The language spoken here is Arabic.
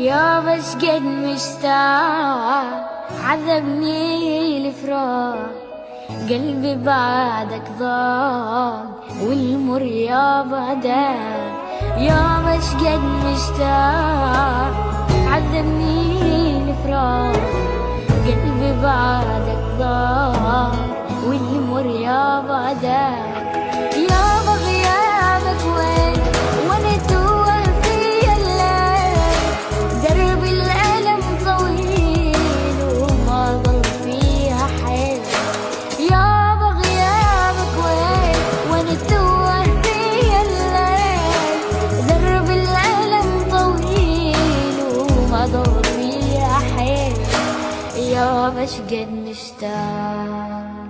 يابا شقد مشتاق عذبني الفراق، قلبي بعدك ضاق والمر يابا داق. يابا شقد مشتاق عذبني الفراق، قلبي بعدك ضاق والمر يابا داق. يابا غيابك وين وانا توه في الليل، درب الألم طويل وما ضل فيها حيل. يابا غيابك وين وانا توه في الليل، درب الألم طويل وما ضل فيها حيل. يابا شقد مشتاق